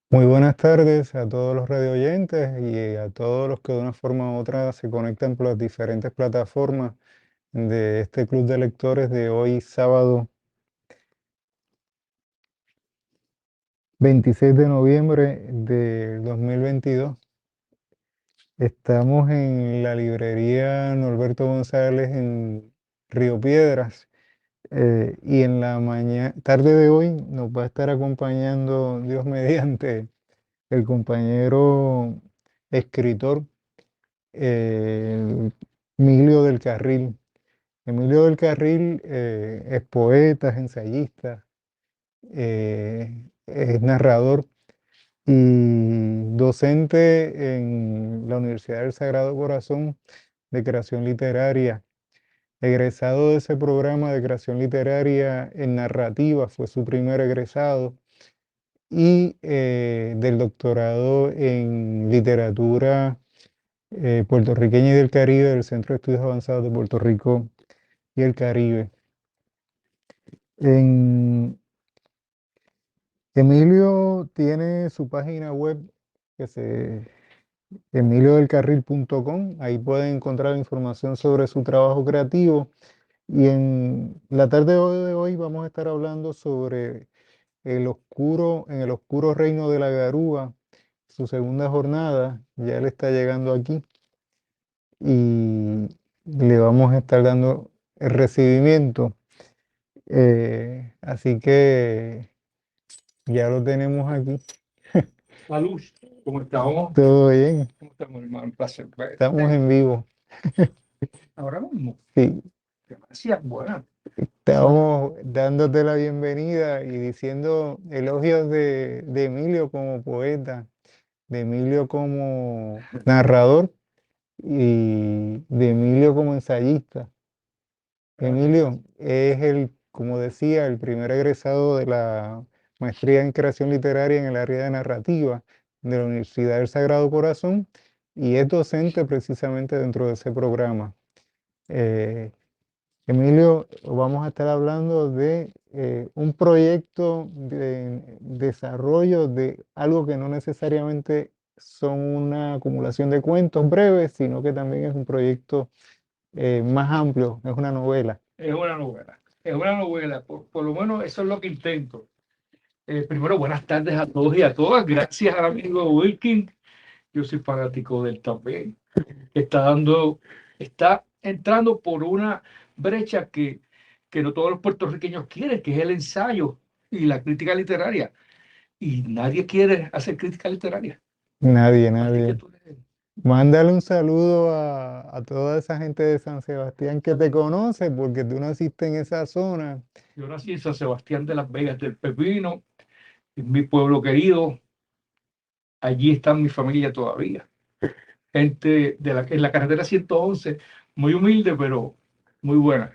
Muy buenas tardes a todos los radioyentes y a todos los que de una forma u otra se conectan por las diferentes plataformas de este club de lectores de hoy, sábado 26 de noviembre del 2022. Estamos en la librería Norberto González en Río Piedras, y en la tarde de hoy nos va a estar acompañando, Dios mediante, el compañero escritor eh, Emilio del Carril. Emilio del Carril es poeta, es ensayista, es narrador y docente en la Universidad del Sagrado Corazón de Creación Literaria. Egresado de ese programa de creación literaria en narrativa, fue su primer egresado, y del doctorado en literatura puertorriqueña y del Caribe del Centro de Estudios Avanzados de Puerto Rico y el Caribe. En, Emilio tiene su página web que se emiliodelcarril.com. Ahí pueden encontrar información sobre su trabajo creativo. Y en la tarde de hoy vamos a estar hablando sobre en el oscuro reino de la Garúa, su segunda jornada. Ya él está llegando aquí y le vamos a estar dando el recibimiento. Así que ya lo tenemos aquí. Salud, ¿cómo estamos? Todo bien, ¿Cómo estamos, hermano? Un placer estamos verte. en vivo. Ahora mismo, Sí, gracias, bueno. estamos dándote la bienvenida y diciendo elogios de Emilio como poeta, de Emilio como narrador y de Emilio como ensayista. Gracias. Emilio es como decía, el primer egresado de la maestría en creación literaria en el área de narrativa de la Universidad del Sagrado Corazón y es docente precisamente dentro de ese programa. Eh, Emilio, vamos a estar hablando de un proyecto de desarrollo de algo que no necesariamente son una acumulación de cuentos breves, sino que también es un proyecto más amplio, es una novela. Es una novela, por lo menos eso es lo que intento. Primero, buenas tardes a todos y a todas. Gracias al amigo Wilkin. Yo soy fanático del también. Está entrando por una brecha que no todos los puertorriqueños quieren, que es el ensayo y la crítica literaria. Y nadie quiere hacer crítica literaria. Nadie, Así que nadie. tú eres. Mándale un saludo a toda esa gente de San Sebastián que te conoce, porque tú naciste en esa zona. Yo nací en San Sebastián de las Vegas del Pepino, en mi pueblo querido. Allí está mi familia todavía. Gente en la carretera 111, muy humilde, pero muy buena.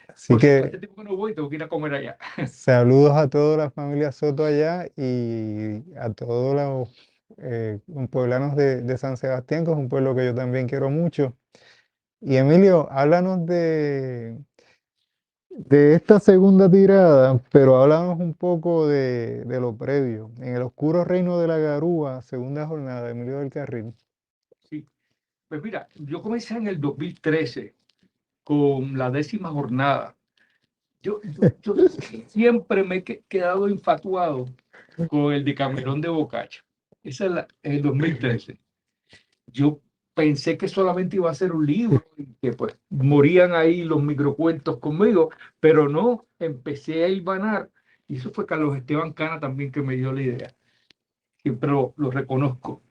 Así Por cierto, que hace tiempo que no voy, tengo que ir a comer allá. saludos a toda la familia Soto allá y a todos los pueblanos de San Sebastián, que es un pueblo que yo también quiero mucho. Y Emilio, háblanos de esta segunda tirada, pero háblanos un poco de lo previo. En el oscuro reino de la Garúa, segunda jornada de Emilio del Carril. Sí. Pues mira, yo comencé en el 2013 con la 10ª jornada. Yo siempre me he quedado infatuado con el Decamerón de Boccaccio. Esa es en el 2013. Yo pensé que solamente iba a ser un libro y que pues morían ahí los microcuentos conmigo, pero no, empecé a hilvanar y eso fue Carlos Esteban Cana también que me dio la idea. Siempre lo reconozco,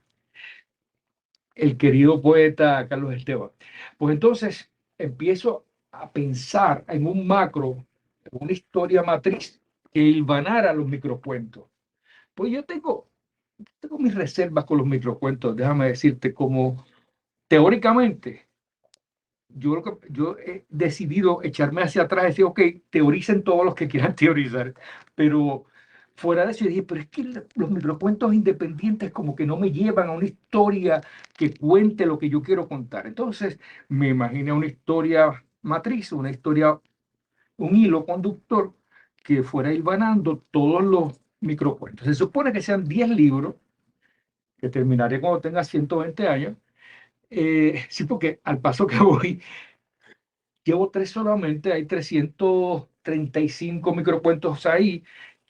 el querido poeta Carlos Esteban. Pues entonces empiezo a pensar en un macro, en una historia matriz que hilvanara los microcuentos. Pues yo tengo mis reservas con los microcuentos, déjame decirte, como teóricamente yo he decidido echarme hacia atrás y decir, ok, teoricen todos los que quieran teorizar, pero fuera de eso yo dije, pero es que los microcuentos independientes como que no me llevan a una historia que cuente lo que yo quiero contar. Entonces me imaginé una historia matriz, un hilo conductor que fuera hilvanando todos los microcuentos. Se supone que sean 10 libros, que terminaré cuando tenga 120 años. Sí, porque al paso que voy, llevo 3 solamente, hay 335 microcuentos ahí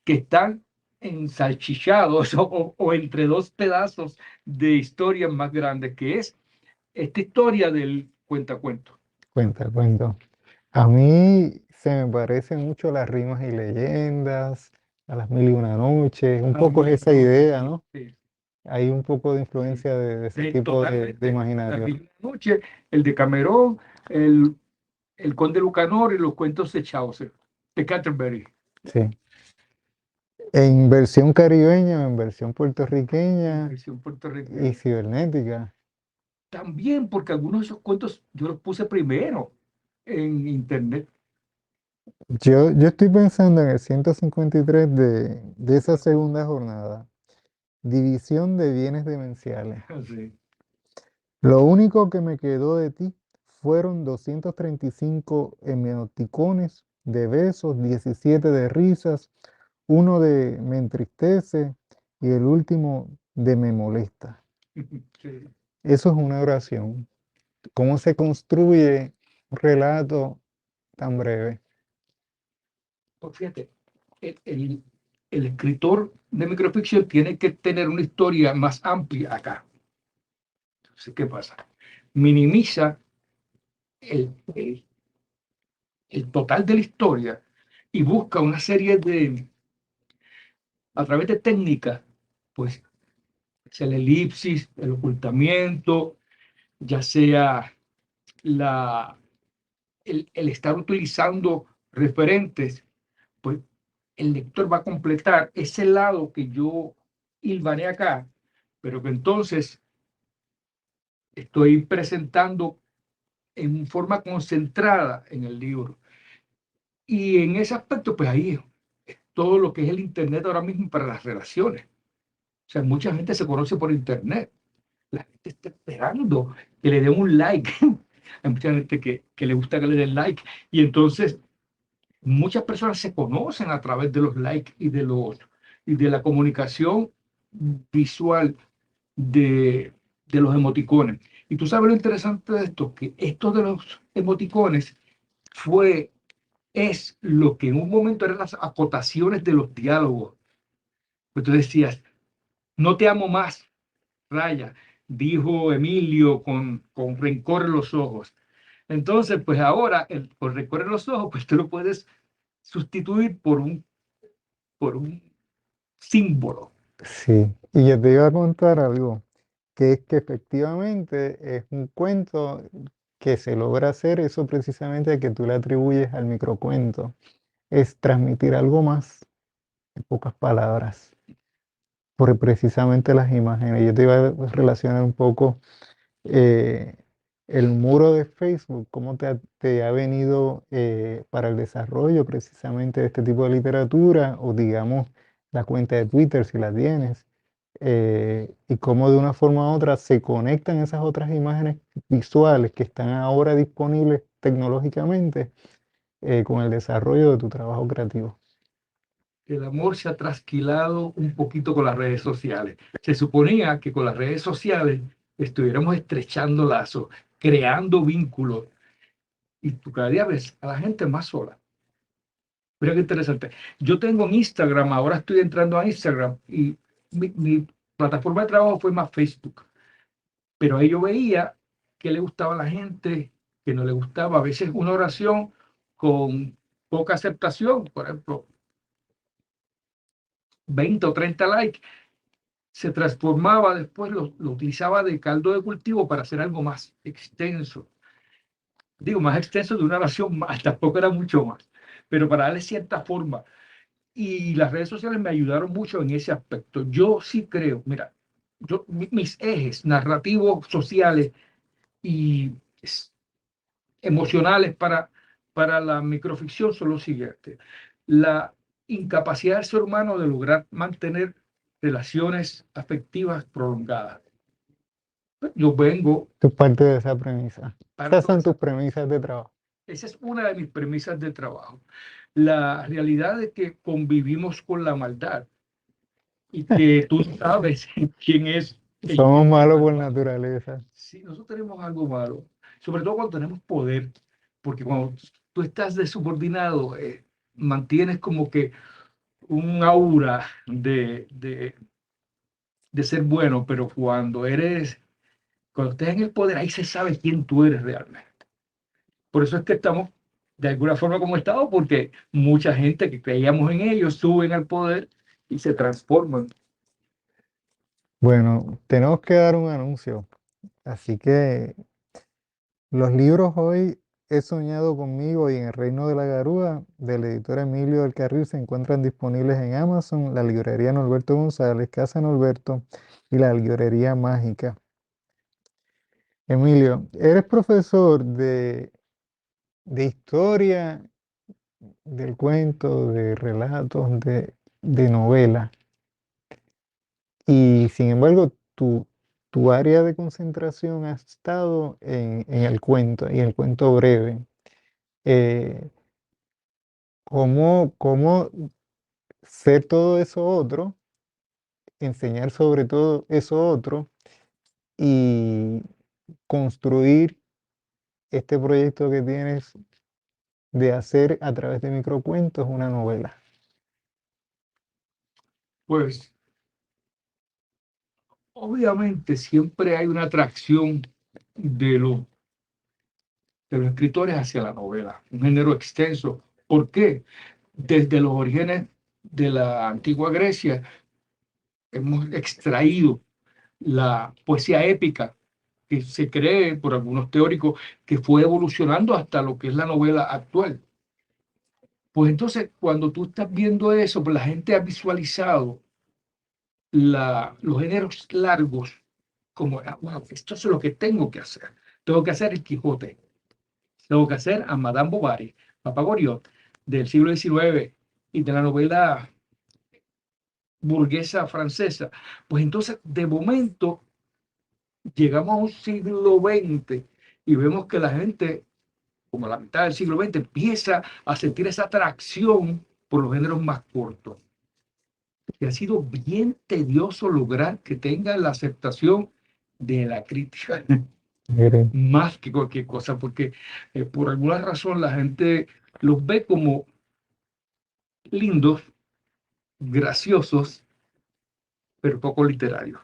que están ensalchichados o entre dos pedazos de historias más grandes, que es esta historia del cuentacuento. Cuento. A mí se me parecen mucho las rimas y leyendas, a las mil y una noches, un A las poco mil y es una esa noches, idea, sí, ¿no? sí, Hay un poco de sí. influencia de ese tipo de Totalmente. Las imaginario. mil y una noches, el de Camerón, el Conde Lucanor y los cuentos de Chaucer, de Canterbury, Sí. En versión caribeña, en versión en puertorriqueña versión y puertorriqueña. cibernética. También porque algunos de esos cuentos yo los puse primero en internet. Yo estoy pensando en el 153 de esa segunda jornada. División de bienes demenciales. Sí. Lo único que me quedó de ti fueron 235 emoticones de besos, 17 de risas, uno de me entristece y el último de me molesta. Sí. Eso es una oración. ¿Cómo se construye un relato tan breve? Pues fíjate, el, el- el escritor de microficción tiene que tener una historia más amplia acá. Entonces, ¿qué pasa? Minimiza el, el- el total de la historia y busca una serie de, a través de técnicas, pues, sea el elipsis, el ocultamiento, ya sea la, el estar utilizando referentes, pues el lector va a completar ese lado que yo hilvané acá, pero que entonces estoy presentando en forma concentrada en el libro. Y en ese aspecto, pues ahí es todo lo que es el Internet ahora mismo para las relaciones. O sea, mucha gente se conoce por Internet. La gente está esperando que le den un like. Hay mucha gente que le gusta que le den like. Y entonces muchas personas se conocen a través de los likes y de la comunicación visual de los emoticones. Y tú sabes lo interesante de esto, que esto de los emoticones fue, es lo que en un momento eran las acotaciones de los diálogos. Pues tú decías, no te amo más, Raya, dijo Emilio con rencor en los ojos. Entonces, pues ahora, con rencor en los ojos, pues tú lo puedes sustituir por un símbolo. Sí, y yo te iba a contar algo, que es que efectivamente es un cuento que se logra hacer eso precisamente que tú le atribuyes al microcuento, es transmitir algo más, en pocas palabras, por precisamente las imágenes. Yo te iba a relacionar un poco eh, el muro de Facebook, cómo te ha venido para el desarrollo precisamente de este tipo de literatura, o digamos la cuenta de Twitter si la tienes, y cómo de una forma u otra se conectan esas otras imágenes visuales que están ahora disponibles tecnológicamente con el desarrollo de tu trabajo creativo. El amor se ha trasquilado un poquito con las redes sociales. Se suponía que con las redes sociales estuviéramos estrechando lazos, creando vínculos, y tú cada día ves a la gente más sola. Mira qué interesante. Yo tengo en Instagram, ahora estoy entrando a Instagram y mi plataforma de trabajo fue más Facebook, pero ahí yo veía que le gustaba a la gente, que no le gustaba. A veces una oración con poca aceptación, por ejemplo, 20 o 30 likes, se transformaba después, lo utilizaba de caldo de cultivo para hacer algo más extenso. Digo, más extenso de una oración más, tampoco era mucho más, pero para darle cierta forma. Y las redes sociales me ayudaron mucho en ese aspecto. Yo sí creo, mira, mis ejes narrativos, sociales y emocionales para la microficción son los siguientes. La incapacidad del ser humano de lograr mantener relaciones afectivas prolongadas. Yo vengo, Tu parte de esa premisa. Esas parto de son tus esa, premisas de trabajo. esa es una de mis premisas de trabajo. La realidad de que convivimos con la maldad. y que tú no sabes quién es el Somos que malos por malvado. naturaleza. Sí, nosotros tenemos algo malo, sobre todo cuando tenemos poder, porque cuando tú estás de subordinado, mantienes como que un aura de ser bueno, pero cuando estés en el poder, ahí se sabe quién tú eres realmente. Por eso es que estamos de alguna forma como estado, porque mucha gente que creíamos en ellos suben al poder y se transforman. Bueno, tenemos que dar un anuncio. Así que los libros hoy He soñado conmigo y en el reino de la Garúa del editor Emilio del Carril se encuentran disponibles en Amazon, la librería Norberto González, Casa Norberto y la librería Mágica. Emilio, eres profesor de historia, del cuento, de relatos, de novela. Y sin embargo, tu área de concentración ha estado en el cuento y el cuento breve. Eh, ¿cómo ser todo eso otro, enseñar sobre todo eso otro y construir este proyecto que tienes de hacer a través de microcuentos una novela? Pues obviamente siempre hay una atracción de los, de los escritores hacia la novela, un género extenso. ¿Por qué? Desde los orígenes de la antigua Grecia hemos extraído la poesía épica, que se cree por algunos teóricos que fue evolucionando hasta lo que es la novela actual. Pues entonces, cuando tú estás viendo eso, pues la gente ha visualizado los géneros largos como, wow, esto es lo que tengo que hacer. Tengo que hacer el Quijote, tengo que hacer a Madame Bovary, Papa Goriot, del siglo XIX y de la novela burguesa francesa. Pues entonces, de momento, llegamos a un siglo XX y vemos que la gente, como la mitad del siglo XX, empieza a sentir esa atracción por los géneros más cortos. Y ha sido bien tedioso lograr que tenga la aceptación de la crítica Mire, más que cualquier cosa, porque por alguna razón la gente los ve como lindos, graciosos, pero poco literarios.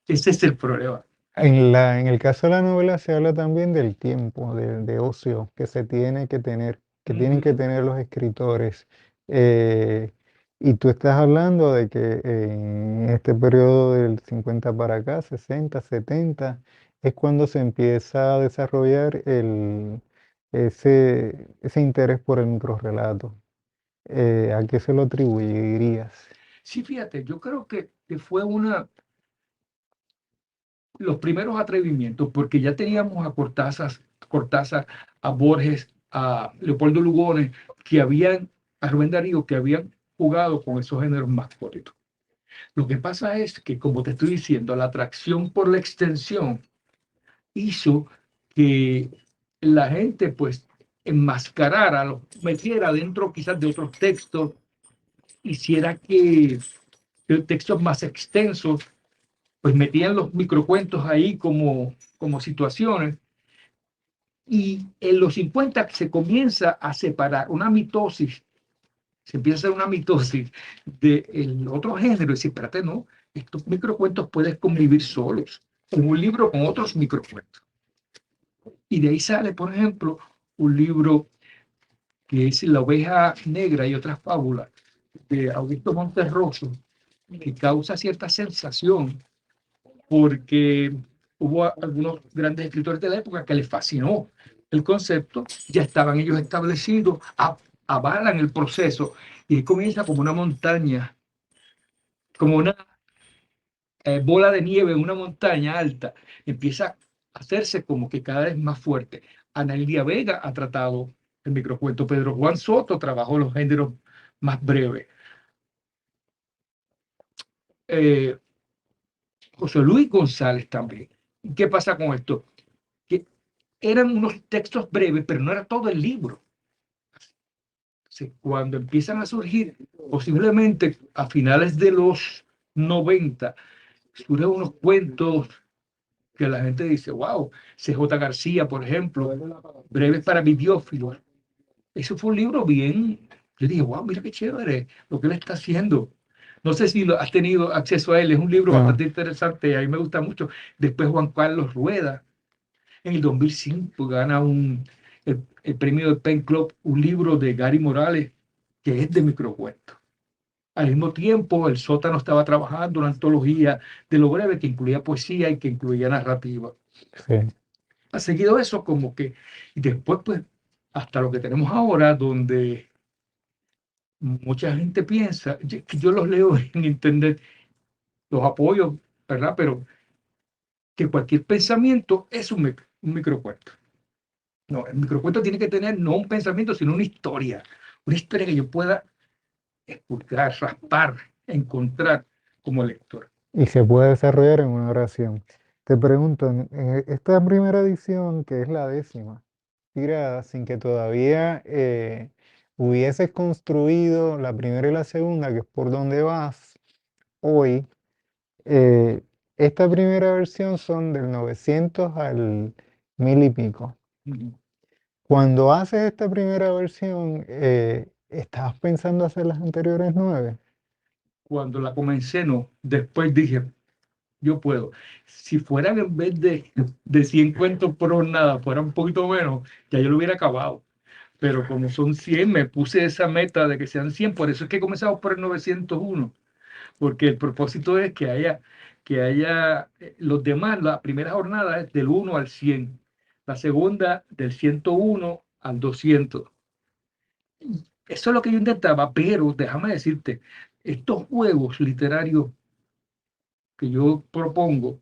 Ese es el problema. en el caso de la novela se habla también del tiempo, de ocio que se tiene que tener, que tienen que Ujú. tener los escritores. Eh, y tú estás hablando de que en este periodo del 50 para acá, 60, 70, es cuando se empieza a desarrollar ese interés por el microrrelato. ¿A qué se lo atribuirías? Sí, fíjate, yo creo que fue los primeros atrevimientos, porque ya teníamos a Cortázar, a Borges, a Leopoldo Lugones, a Rubén Darío, que habían jugado con esos géneros más cortos. Lo que pasa es que, como te estoy diciendo, la atracción por la extensión hizo que la gente, pues, enmascarara, lo metiera dentro quizás de otros textos, hiciera que textos más extensos, pues metían los microcuentos ahí como situaciones. Y en los 50 se comienza a separar una mitosis, se empieza a hacer una mitosis del otro género, y decir, espérate, no, estos microcuentos pueden convivir solos en un libro con otros microcuentos. Y de ahí sale, por ejemplo, un libro que es La oveja negra y otras fábulas de Augusto Monterroso, que causa cierta sensación porque hubo algunos grandes escritores de la época que les fascinó el concepto, ya estaban ellos establecidos, avalan el proceso y comienza como una montaña, como una bola de nieve en una montaña alta, empieza a hacerse como que cada vez más fuerte. Analia Vega ha tratado el microcuento, Pedro Juan Soto trabajó los géneros más breves. Eh, José Luis González también. ¿Qué pasa con esto? Que eran unos textos breves, pero no era todo el libro. Cuando empiezan a surgir, posiblemente a finales de los 90, surgen unos cuentos que la gente dice, wow, C.J. García, por ejemplo, Breves para Bibliófilos. Eso fue un libro bien, yo dije, wow, mira qué chévere lo que él está haciendo. No sé si has tenido acceso a él, es un libro No, bastante interesante, a mí me gusta mucho. Después Juan Carlos Rueda, en el 2005, gana el premio de Pen Club, un libro de Gary Morales, que es de microcuentos. Al mismo tiempo, el sótano estaba trabajando una antología de lo breve que incluía poesía y que incluía narrativa. sí. Ha seguido eso como que, y después pues, hasta lo que tenemos ahora, donde mucha gente piensa, que yo los leo en internet, los apoyo, ¿verdad? Pero que cualquier pensamiento es un microcuento. No, el microcuento tiene que tener no un pensamiento, sino una historia que yo pueda expulgar, raspar, encontrar como lector. Y se puede desarrollar en una oración. Te pregunto, en esta primera edición, que es la 10ª tirada, sin que todavía hubieses construido la primera y la segunda, que es por donde vas hoy, eh, esta primera versión son del 900 al 1000 y pico. Cuando haces esta primera versión, ¿estabas pensando hacer las anteriores 9? Cuando la comencé, no. Después dije, yo puedo. Si fueran en vez de 100 cuentos por jornada, fuera un poquito menos, ya yo lo hubiera acabado. Pero como son 100, me puse esa meta de que sean 100. Por eso es que comenzamos por el 901, porque el propósito es que haya los demás, la primera jornada es del 1 al 100, la segunda del 101 al 200. Eso es lo que yo intentaba, pero déjame decirte, estos juegos literarios que yo propongo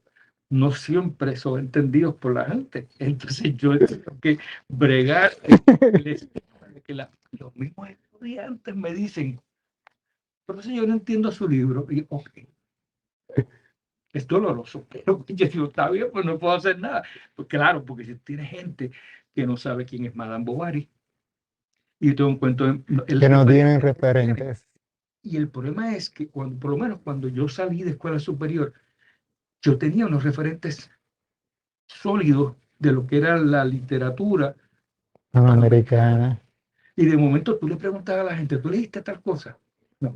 no siempre son entendidos por la gente. Entonces yo tengo que bregar que los mismos estudiantes me dicen, profesor, yo no entiendo su libro. Y ok, es doloroso, pero yo digo, está bien, pues no puedo hacer nada. Pues claro, porque si tiene gente que no sabe quién es Madame Bovary, y yo tengo un cuento, el Que no tienen referente que tiene. referentes. Y el problema es que cuando, por lo menos cuando yo salí de escuela superior, yo tenía unos referentes sólidos de lo que era la literatura hispanoamericana. Americana. Y de momento tú le preguntas a la gente, ¿tú leíste tal cosa? No.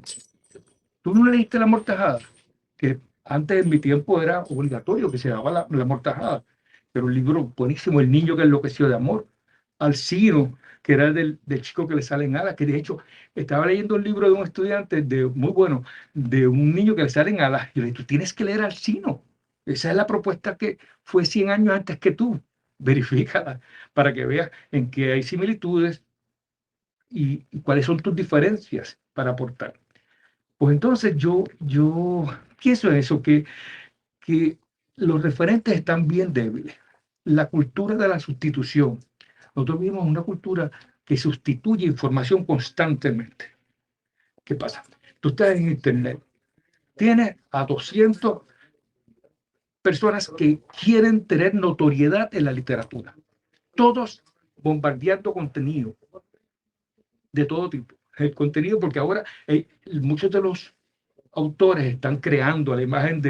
¿Tú no leíste La Mortajada? Que antes en mi tiempo era obligatorio que se daba la Mortajada. Pero un libro buenísimo, El niño que enloqueció de amor. Alcino, que era del chico que le salen alas, que de hecho estaba leyendo un libro de un estudiante muy bueno, de un niño que le salen alas. Y le dije, tú tienes que leer Alcino. Esa es la propuesta que fue 100 años antes que tú. Verifícala para que veas en qué hay similitudes y cuáles son tus diferencias para aportar. Pues entonces yo pienso en eso, que los referentes están bien débiles. La cultura de la sustitución. Nosotros vivimos una cultura que sustituye información constantemente. ¿Qué pasa? Tú estás en Internet, tienes a 200 personas que quieren tener notoriedad en la literatura, todos bombardeando contenido de todo tipo. El contenido, porque ahora muchos de los autores están creando la imagen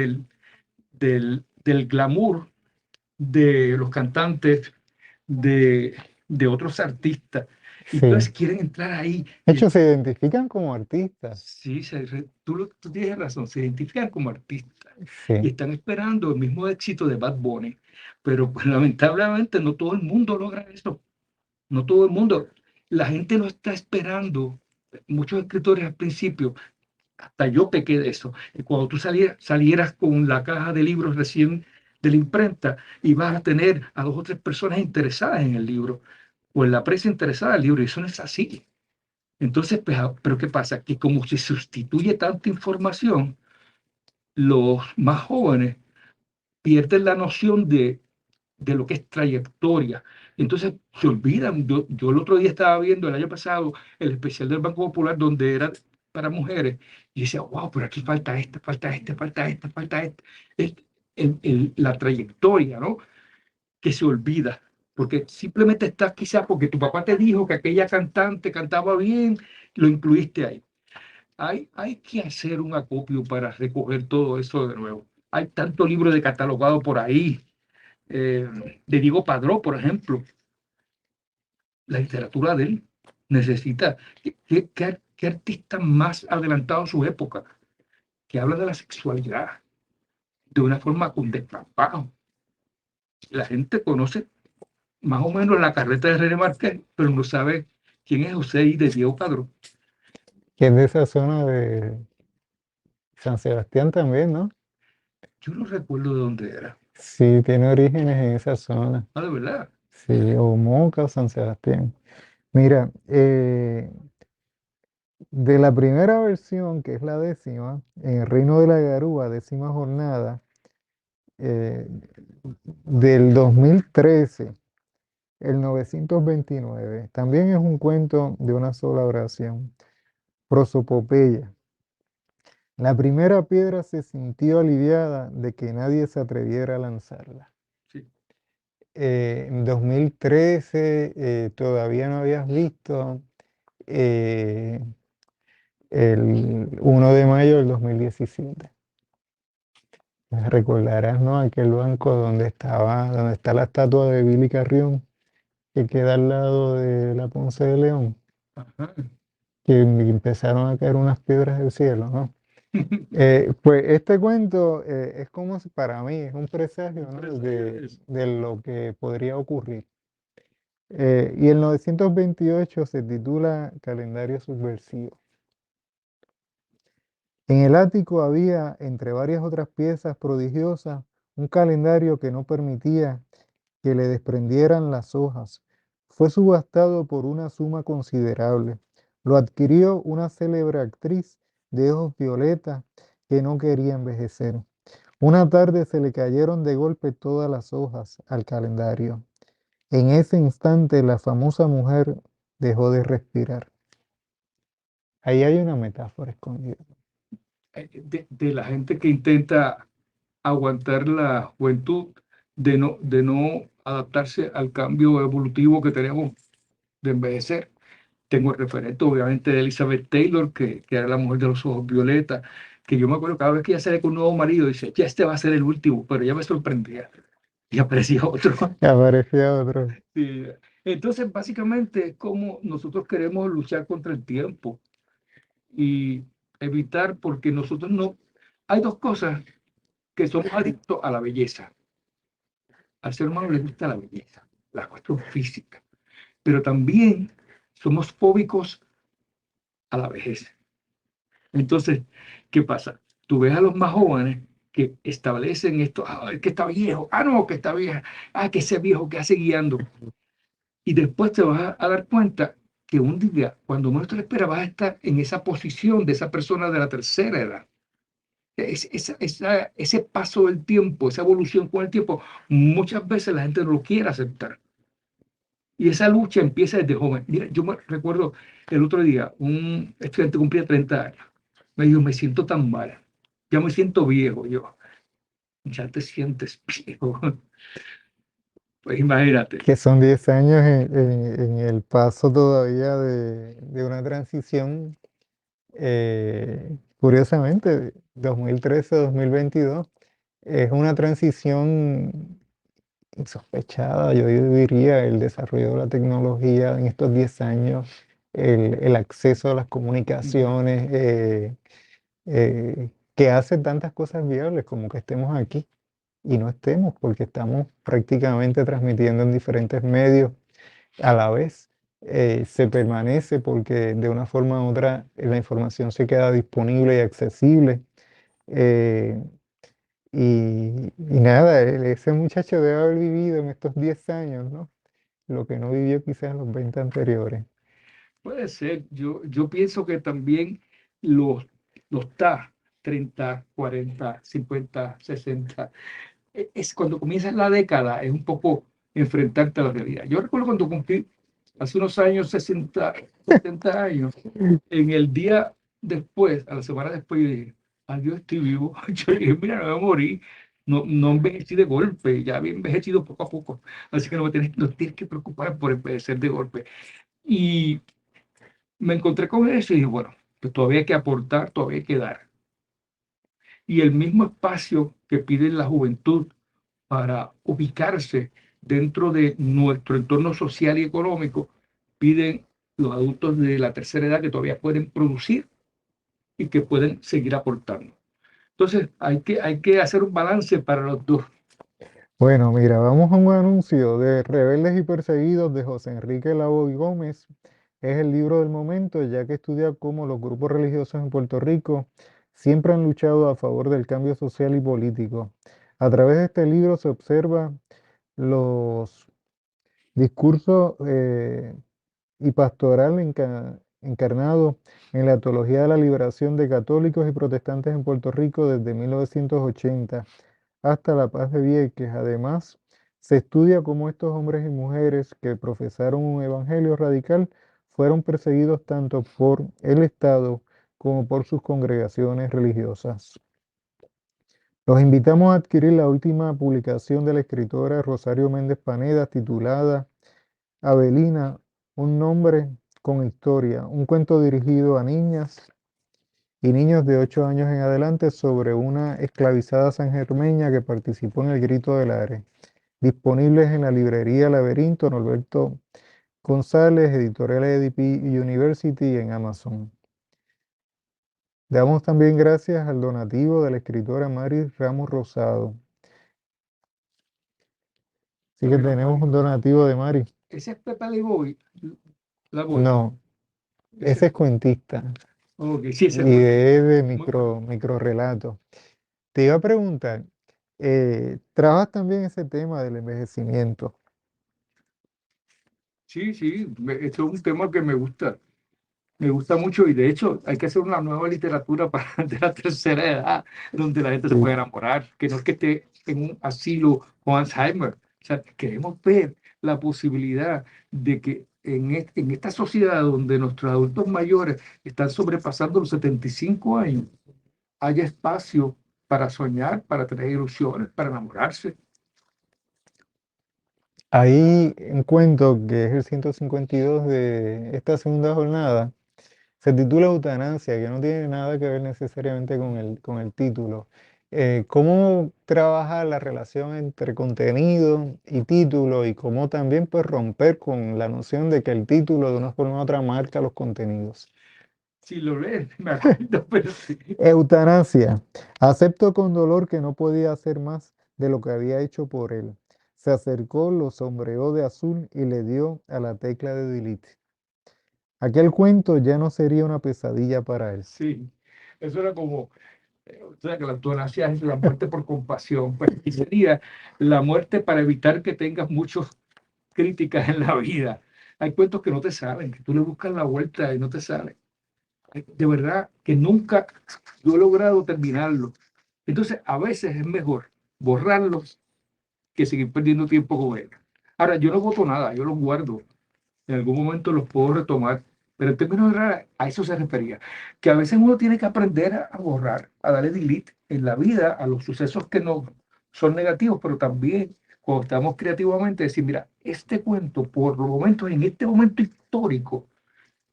del glamour de los cantantes, de otros artistas. Y entonces Sí. quieren entrar ahí. De hecho, se identifican como artistas. Sí, tú tienes razón, se identifican como artistas y Sí. están esperando el mismo éxito de Bad Bunny. Pero pues, lamentablemente no todo el mundo logra eso. No todo el mundo. La gente no está esperando. Muchos escritores al principio, hasta yo pequé de eso. Y cuando tú salieras con la caja de libros recién de la imprenta y vas a tener a 2 o 3 personas interesadas en el libro o en la prensa interesada en el libro, y eso no es así. Entonces, pues, pero ¿qué pasa? Que como se sustituye tanta información, los más jóvenes pierden la noción de lo que es trayectoria. Entonces se olvidan. Yo el otro día estaba viendo, el año pasado, el especial del Banco Popular donde era para mujeres y decía, wow, pero aquí falta este, falta este, falta este, falta este. Es la trayectoria, ¿no? Que se olvida. Porque simplemente estás quizás porque tu papá te dijo que aquella cantante cantaba bien, lo incluiste ahí. hay que hacer un acopio para recoger todo eso de nuevo. Hay tanto libro de catalogado por ahí, de Diego Padró, por ejemplo. La literatura de él necesita, ¿qué artista más adelantado a su época que habla de la sexualidad de una forma con desparpajo? La gente conoce más o menos la carreta de René Marqués, pero no sabe quién es José I. de Diego Padrón. Que es de esa zona de San Sebastián también, ¿no? Yo no recuerdo de dónde era. Sí, tiene orígenes en esa zona. Ah, de verdad. Sí, o Moca o San Sebastián. Mira, de la primera versión, que es la décima, en el Reino de la Garúa, décima jornada, eh, del 2013, el 929, también es un cuento de una sola oración, prosopopeya. La primera piedra se sintió aliviada de que nadie se atreviera a lanzarla. Sí. En 2013 todavía no habías visto eh, el 1 de mayo del 2017. Recordarás, ¿no? Aquel banco donde está la estatua de Billy Carrión, que queda al lado de la Ponce de León, Ajá. que empezaron a caer unas piedras del cielo, ¿no? Pues este cuento es como si para mí es un presagio, ¿no? De lo que podría ocurrir. Y el 928 se titula Calendario Subversivo. En el ático había, entre varias otras piezas prodigiosas, un calendario que no permitía que le desprendieran las hojas. Fue subastado por una suma considerable. Lo adquirió una célebre actriz de ojos violetas que no quería envejecer. Una tarde se le cayeron de golpe todas las hojas al calendario. En ese instante la famosa mujer dejó de respirar. Ahí hay una metáfora escondida. De la gente que intenta aguantar la juventud, de no adaptarse al cambio evolutivo que tenemos de envejecer. Tengo el referente, obviamente, de Elizabeth Taylor, que era la mujer de los ojos violetas, que yo me acuerdo cada vez que ella sale con un nuevo marido, dice, ya este va a ser el último, pero ella me sorprendía y aparecía otro. Aparecía otro. Sí. Entonces, básicamente, es como nosotros queremos luchar contra el tiempo y evitar, porque nosotros no... Hay dos cosas que somos adictos a la belleza. Al ser humano le gusta la belleza, la cuestión física, pero también somos fóbicos a la vejez. Entonces, ¿qué pasa? Tú ves a los más jóvenes que establecen esto, ah, que está viejo, ah, no, que está vieja, ah, que ese viejo que hace guiando. Y después te vas a dar cuenta que un día, cuando menos te lo esperas, vas a estar en esa posición de esa persona de la tercera edad. Ese paso del tiempo, esa evolución con el tiempo, muchas veces la gente no lo quiere aceptar. Y esa lucha empieza desde joven. Mira, yo me recuerdo el otro día, un estudiante cumplía 30 años. Me dijo, me siento tan mal, ya me siento viejo. Yo, ya te sientes viejo. Pues imagínate. Que son 10 años en el paso todavía de una transición, curiosamente, 2013-2022, es una transición insospechada, yo diría, el desarrollo de la tecnología en estos 10 años, el acceso a las comunicaciones, que hace tantas cosas viables como que estemos aquí y no estemos, porque estamos prácticamente transmitiendo en diferentes medios a la vez. Se permanece porque de una forma u otra la información se queda disponible y accesible. eh, y nada, ese muchacho debe haber vivido en estos 10 años, ¿no? Lo que no vivió quizás en los 20 anteriores. Puede ser. Yo pienso que también los, los TA, 30, 40, 50, 60, es cuando comienza la década, es un poco enfrentarte a la realidad. Yo recuerdo cuando cumplí hace unos años, 60, 70 años, en el día después, a la semana después, yo dije, adiós, estoy vivo. Yo dije, mira, no me voy a morir. No, no envejecí de golpe, ya había envejecido poco a poco. Así que no tienes que preocupar por envejecer de golpe. Y me encontré con eso y dije, bueno, pues todavía hay que aportar, todavía hay que dar. Y el mismo espacio que pide la juventud para ubicarse dentro de nuestro entorno social y económico, piden los adultos de la tercera edad que todavía pueden producir y que pueden seguir aportando. Entonces, hay que hacer un balance para los dos. Bueno, mira, vamos a un anuncio de Rebeldes y Perseguidos de José Enrique Lavoe Gómez. Es el libro del momento, ya que estudia cómo los grupos religiosos en Puerto Rico siempre han luchado a favor del cambio social y político. A través de este libro se observa los discursos y pastoral encarnado en la teología de la liberación de católicos y protestantes en Puerto Rico desde 1980 hasta la paz de Vieques. Además, se estudia cómo estos hombres y mujeres que profesaron un evangelio radical fueron perseguidos tanto por el Estado como por sus congregaciones religiosas. Los invitamos a adquirir la última publicación de la escritora Rosario Méndez Panedas titulada Avelina, un nombre con historia, un cuento dirigido a niñas y niños de 8 años en adelante sobre una esclavizada sangermeña que participó en el Grito del Are. Disponibles en la librería Laberinto, Norberto González, Editorial EDP University y en Amazon. Damos también gracias al donativo de la escritora Mari Ramos Rosado. Así que Bueno, tenemos un donativo de Mari. ese es Pepa Le Boy, la voy. No, Ese, ese es cuentista ok, sí, ese y es de muy bueno. micro relatos. Te iba a preguntar, ¿trabajas también ese tema del envejecimiento? Sí, sí, esto es un tema que me gusta mucho y de hecho hay que hacer una nueva literatura para de la tercera edad donde la gente se Sí. pueda enamorar, que no es que esté en un asilo con Alzheimer. O sea, queremos ver la posibilidad de que en esta sociedad donde nuestros adultos mayores están sobrepasando los 75 años, haya espacio para soñar, para tener ilusiones, para enamorarse. Hay un cuento que es el 152 de esta segunda jornada. Se titula Eutanasia, que no tiene nada que ver necesariamente con el título. ¿Cómo trabaja la relación entre contenido y título y cómo también pues, romper con la noción de que el título de una forma u otra marca los contenidos? Si lo leen, me acuerdo, pero sí. Eutanasia. Acepto con dolor que no podía hacer más de lo que había hecho por él. Se acercó, lo sombreó de azul y le dio a la tecla de delete. Aquel cuento ya no sería una pesadilla para él. Sí, eso era como, o sea, que la eutanasia es la muerte por compasión, pues, y sería la muerte para evitar que tengas muchas críticas en la vida. Hay cuentos que no te salen, que tú le buscas la vuelta y no te salen. De verdad que nunca yo he logrado terminarlo. Entonces, a veces es mejor borrarlos que seguir perdiendo tiempo con él. Ahora, yo no voto nada, yo los guardo. En algún momento los puedo retomar, pero en términos generales a eso se refería, que a veces uno tiene que aprender a borrar, a darle delete en la vida a los sucesos que no son negativos, pero también cuando estamos creativamente decir, mira, este cuento por los momentos, en este momento histórico,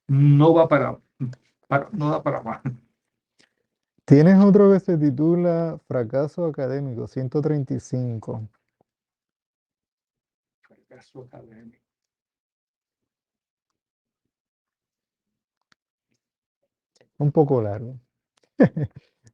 no va no da para más. Tienes otro que se titula Fracaso Académico 135. Fracaso académico. Un poco largo.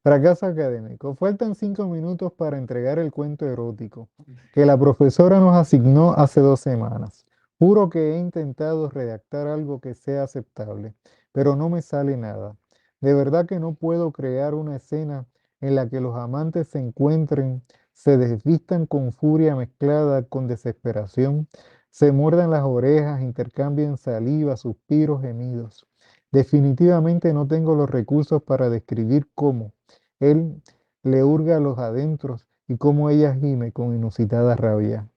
Fracaso académico. Faltan 5 minutos para entregar el cuento erótico que la profesora nos asignó hace 2 semanas. Juro que he intentado redactar algo que sea aceptable, pero no me sale nada. De verdad que no puedo crear una escena en la que los amantes se encuentren, se desvistan con furia mezclada con desesperación, se muerdan las orejas, intercambien saliva, suspiros, gemidos. Definitivamente no tengo los recursos para describir cómo él le hurga los adentros y cómo ella gime con inusitada rabia.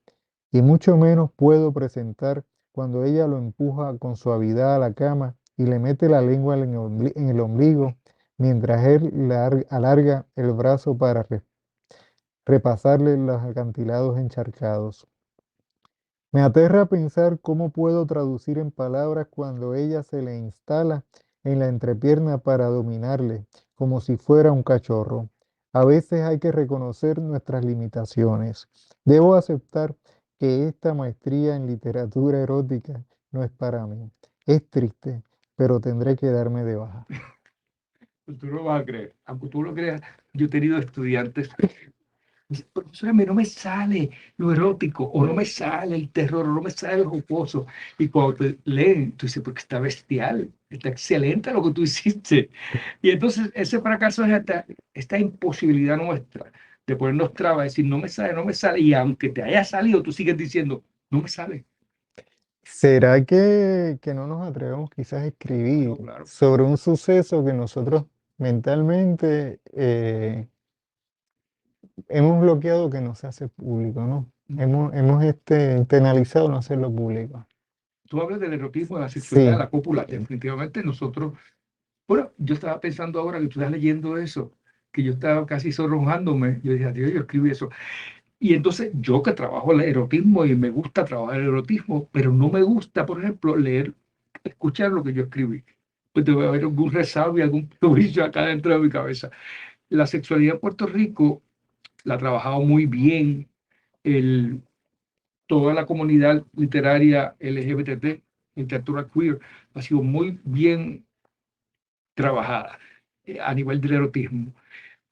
Y mucho menos puedo presentar cuando ella lo empuja con suavidad a la cama y le mete la lengua en el ombligo, mientras él alarga el brazo para repasarle los acantilados encharcados. Me aterra pensar cómo puedo traducir en palabras cuando ella se le instala en la entrepierna para dominarle, como si fuera un cachorro. A veces hay que reconocer nuestras limitaciones. Debo aceptar que esta maestría en literatura erótica no es para mí. Es triste, pero tendré que darme de baja. Tú no lo vas a creer. Aunque tú lo creas, yo he tenido estudiantes. Dice, profesor, a mí no me sale lo erótico, o no me sale el terror, o no me sale lo jocoso. Y cuando te leen, tú dices, porque está bestial, está excelente lo que tú hiciste. Y entonces ese fracaso es esta imposibilidad nuestra de ponernos trabas, decir, no me sale, no me sale. Y aunque te haya salido, tú sigues diciendo, no me sale. ¿Será que no nos atrevemos quizás a escribir No, claro. sobre un suceso que nosotros mentalmente hemos bloqueado que no se hace público, ¿no? Hemos internalizado no hacerlo público. Tú hablas del erotismo, de la sexualidad, de Sí, la cópula. Definitivamente nosotros, bueno, yo estaba pensando ahora que tú estás leyendo eso, que yo estaba casi sonrojándome. Yo dije, Dios, yo escribí eso. Y entonces yo que trabajo el erotismo y me gusta trabajar el erotismo, pero no me gusta, por ejemplo, leer, escuchar lo que yo escribí. Pues debe haber algún resabio, algún prejuicio acá dentro de mi cabeza. La sexualidad en Puerto Rico la ha trabajado muy bien el, toda la comunidad literaria LGBT, literatura queer, ha sido muy bien trabajada a nivel del erotismo.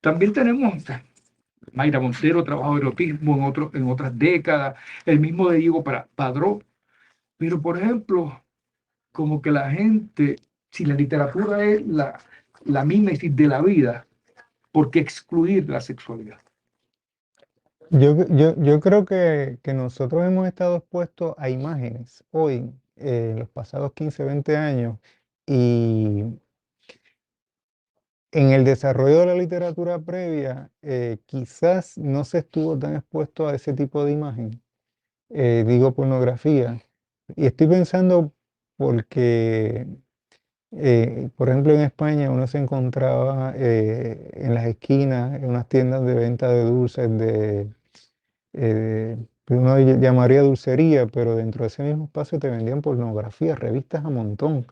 También tenemos Mayra Montero, trabajó erotismo en otras décadas, el mismo de Diego Padró, pero por ejemplo, como que la gente, si la literatura es la mímesis de la vida, ¿por qué excluir la sexualidad? yo creo que nosotros hemos estado expuestos a imágenes hoy, los pasados 15, 20 años, y en el desarrollo de la literatura previa, quizás no se estuvo tan expuesto a ese tipo de imagen, digo pornografía. Y estoy pensando porque, por ejemplo, en España uno se encontraba en las esquinas, en unas tiendas de venta de dulces, que uno llamaría dulcería, pero dentro de ese mismo espacio te vendían pornografía, revistas a montón.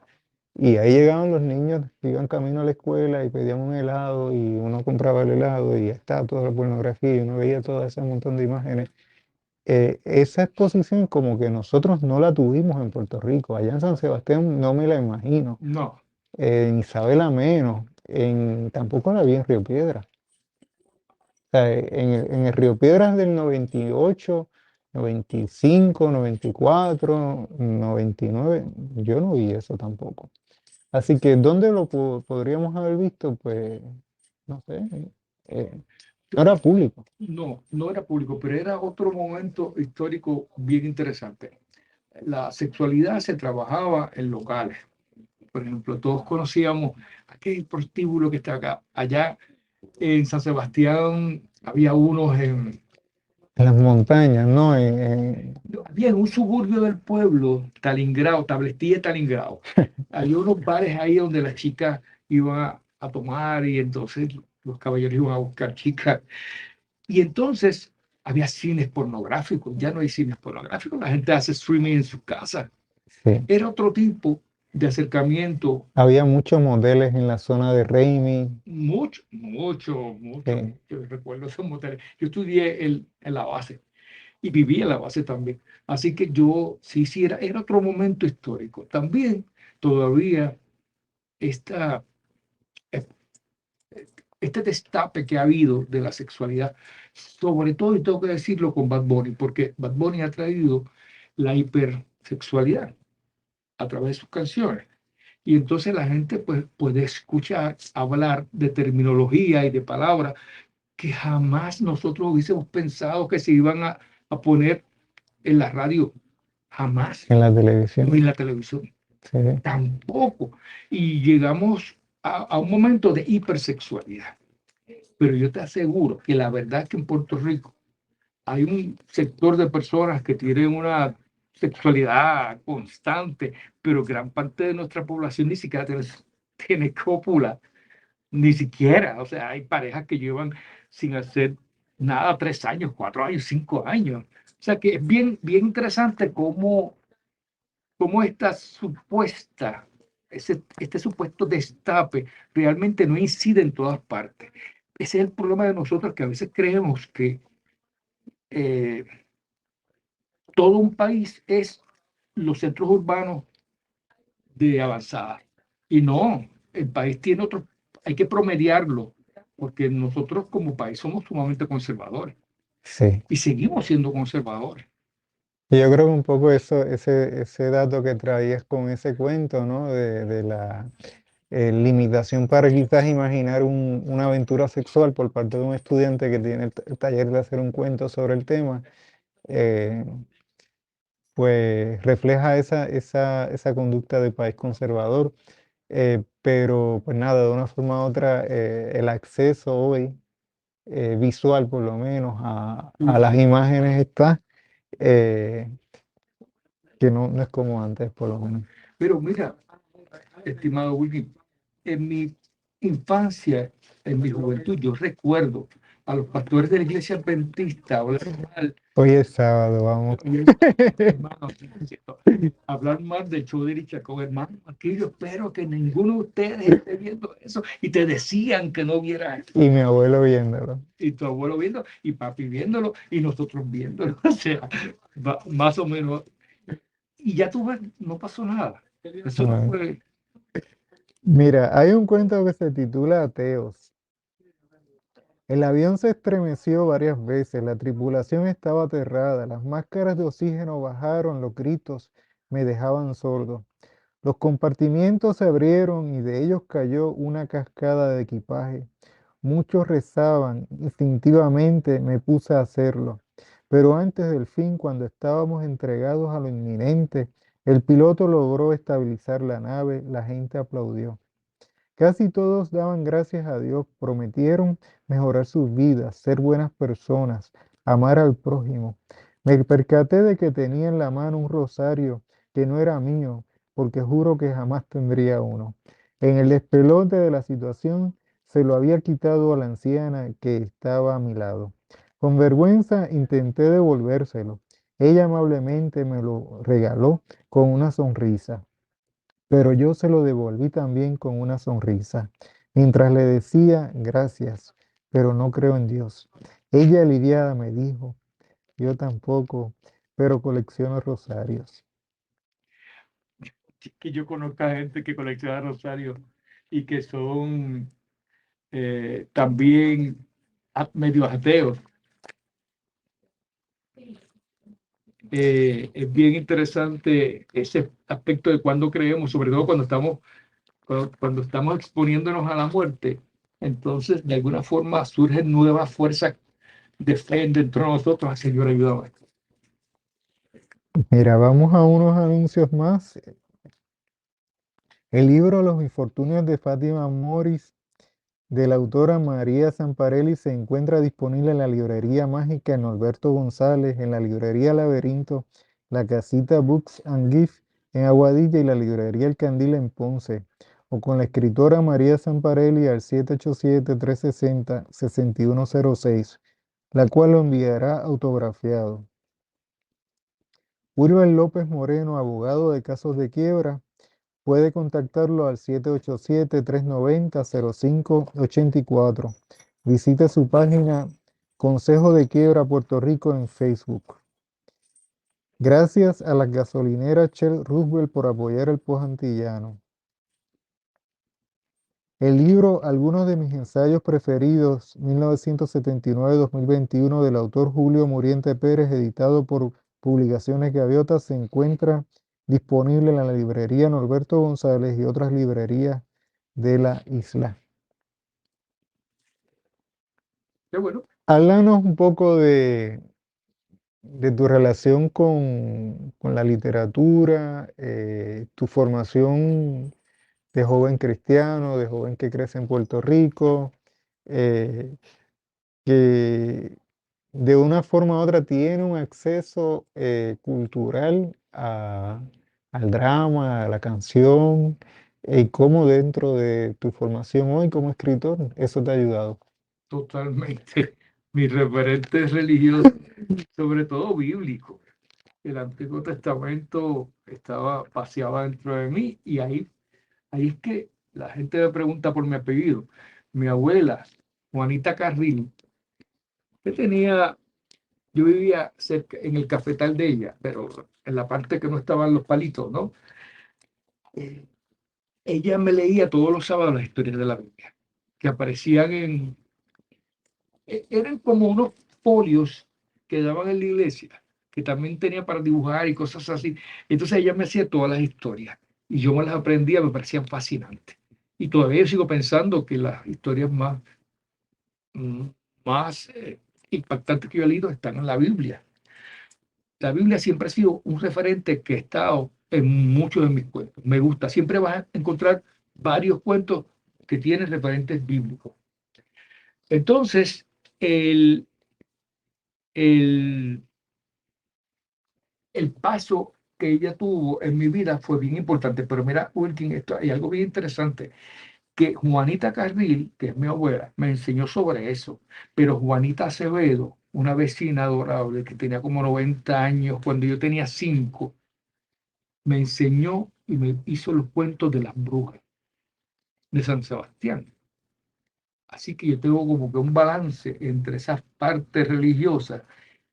Y ahí llegaban los niños que iban camino a la escuela y pedían un helado y uno compraba el helado y está toda la pornografía y uno veía todo ese montón de imágenes. Esa exposición como que nosotros no la tuvimos en Puerto Rico. Allá en San Sebastián no me la imagino. No, En Isabela menos. Tampoco la vi en Río Piedra. O sea, en el Río Piedras del 98, 95, 94, 99, yo no vi eso tampoco. Así que, ¿dónde lo podríamos haber visto? Pues, no sé, eh, no era público. no, no era público, pero era otro momento histórico bien interesante. La sexualidad se trabajaba en locales. Por ejemplo, todos conocíamos aquel prostíbulo que está acá. Allá en San Sebastián había unos En las montañas, ¿no? había en un suburbio del pueblo, Talingrado, Tablestía de Talingrado. Había unos bares ahí donde las chicas iban a tomar y entonces los caballeros iban a buscar chicas. Y entonces había cines pornográficos, ya no hay cines pornográficos, la gente hace streaming en su casa. Sí. Era otro tipo de acercamiento. Había muchos modelos en la zona de Raimi. Mucho, mucho, mucho. Sí. Yo recuerdo esos moteles. Yo estudié en la base y viví en la base también. Así que yo, sí, sí, era otro momento histórico. También todavía esta, eh, este destape que ha habido de la sexualidad, sobre todo, y tengo que decirlo con Bad Bunny, porque Bad Bunny ha traído la hipersexualidad a través de sus canciones. Y entonces la gente pues, puede escuchar, hablar de terminología y de palabras que jamás nosotros hubiésemos pensado que se iban a poner en la radio, jamás, En la ni en televisión. la televisión, Sí. tampoco. Y llegamos a un momento de hipersexualidad. Pero yo te aseguro que la verdad es que en Puerto Rico hay un sector de personas que tienen una sexualidad constante, pero gran parte de nuestra población ni siquiera tiene cópula, ni siquiera. O sea, hay parejas que llevan sin hacer nada 3 años, 4 años, 5 años. O sea que es bien interesante cómo esta supuesta este supuesto destape realmente no incide en todas partes. Ese es el problema de nosotros, que a veces creemos que eh, todo un país es los centros urbanos de avanzada. Y no, el país tiene otro, hay que promediarlo, porque nosotros como país somos sumamente conservadores Sí. y seguimos siendo conservadores. Y yo creo que un poco ese dato que traías con ese cuento, ¿no? De la limitación para quizás imaginar una aventura sexual por parte de un estudiante que tiene el taller de hacer un cuento sobre el tema, eh, pues refleja esa conducta de país conservador. Pero pues nada, de una forma u otra, el acceso hoy, visual por lo menos, a las imágenes está, eh, que no es como antes, por lo menos. Pero mira, estimado Willy, en mi infancia, en mi juventud, yo recuerdo a los pastores de la iglesia adventista Hoy es sábado, vamos. hermano, hablar mal del show de Chacón, hermano. Aquí yo espero que ninguno de ustedes esté viendo eso. Y te decían que no vieras. Y mi abuelo viéndolo. Y tu abuelo viendo, y papi viéndolo, y nosotros viéndolo. O sea, más o menos. Y ya tú ves, no pasó nada. Eso no Ah. fue. Mira, hay un cuento que se titula Ateos. El avión se estremeció varias veces, la tripulación estaba aterrada, las máscaras de oxígeno bajaron, los gritos me dejaban sordo. Los compartimientos se abrieron y de ellos cayó una cascada de equipaje. Muchos rezaban, instintivamente me puse a hacerlo. Pero antes del fin, cuando estábamos entregados a lo inminente, el piloto logró estabilizar la nave, la gente aplaudió. Casi todos daban gracias a Dios, prometieron mejorar sus vidas, ser buenas personas, amar al prójimo. Me percaté de que tenía en la mano un rosario que no era mío, porque juro que jamás tendría uno. En el despelote de la situación, se lo había quitado a la anciana que estaba a mi lado. Con vergüenza intenté devolvérselo. Ella amablemente me lo regaló con una sonrisa, pero yo se lo devolví también con una sonrisa, mientras le decía gracias, pero no creo en Dios. Ella aliviada me dijo, yo tampoco, pero colecciono rosarios. Que yo conozca gente que colecciona rosarios y que son también medio ateos. Es bien interesante ese aspecto de cuando creemos, sobre todo cuando estamos exponiéndonos a la muerte. Entonces, de alguna forma surgen nuevas fuerzas de fe dentro de nosotros. Al Señor, ayúdame. Mira, vamos a unos anuncios más. El libro Los infortunios de Fátima Moris, de la autora María Zamparelli, se encuentra disponible en la librería mágica Norberto González, en la librería Laberinto, la casita Books and Gift en Aguadilla y la librería El Candil en Ponce, o con la escritora María Zamparelli al 787-360-6106, la cual lo enviará autografiado. Wilber López Moreno, abogado de casos de quiebra, puede contactarlo al 787-390-0584. Visite su página Consejo de Quiebra Puerto Rico en Facebook. Gracias a las gasolineras Shell Roosevelt por apoyar el post antillano. El libro Algunos de mis ensayos preferidos, 1979-2021, del autor Julio Muriente Pérez, editado por Publicaciones Gaviota, se encuentra disponible en la librería Norberto González y otras librerías de la isla. Qué bueno. Háblanos un poco de tu relación con la literatura, tu formación de joven cristiano, de joven que crece en Puerto Rico, eh, que de una forma u otra tiene un acceso cultural al drama, a la canción, y cómo dentro de tu formación hoy como escritor eso te ha ayudado. Totalmente. Mi referente religioso, sobre todo bíblico. El Antiguo Testamento paseaba dentro de mí y ahí ahí es que la gente me pregunta por mi apellido. Mi abuela, Juanita Carril, que tenía, yo vivía cerca, en el cafetal de ella, pero en la parte que no estaban los palitos, ¿no? Eh, ella me leía todos los sábados las historias de la Biblia, que aparecían eran como unos folios que daban en la iglesia, que también tenía para dibujar y cosas así. Entonces ella me hacía todas las historias y yo me las aprendía, me parecían fascinantes. Y todavía sigo pensando que las historias mm, más impactantes que yo he leído están en la Biblia. La Biblia siempre ha sido un referente que ha estado en muchos de mis cuentos. Me gusta, siempre vas a encontrar varios cuentos que tienen referentes bíblicos. Entonces, el, el, el paso que ella tuvo en mi vida fue bien importante. Pero mira, Wilkin, esto hay algo bien interesante, que Juanita Carril, que es mi abuela, me enseñó sobre eso. Pero Juanita Acevedo, una vecina adorable que tenía como 90 años cuando yo tenía 5, me enseñó y me hizo los cuentos de las brujas de San Sebastián. Así que yo tengo como que un balance entre esas partes religiosas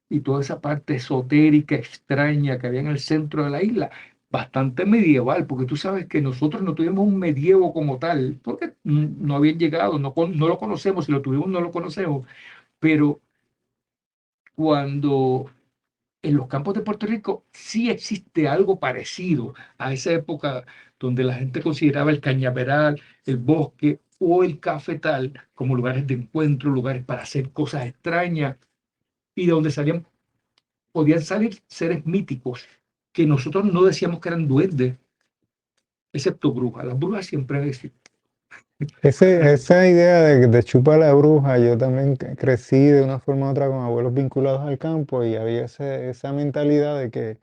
y toda esa parte esotérica, extraña que había en el centro de la isla, bastante medieval, porque tú sabes que nosotros no tuvimos un medievo como tal, porque no habían llegado, no lo conocemos, si lo tuvimos no lo conocemos, pero cuando en los campos de Puerto Rico sí existe algo parecido a esa época donde la gente consideraba el cañaveral, el bosque o el cafetal como lugares de encuentro, lugares para hacer cosas extrañas y de donde podían salir seres míticos que nosotros no decíamos que eran duendes, excepto brujas. Las brujas siempre han existido. Esa idea de chupa la bruja, yo también crecí de una forma u otra con abuelos vinculados al campo y había esa mentalidad de que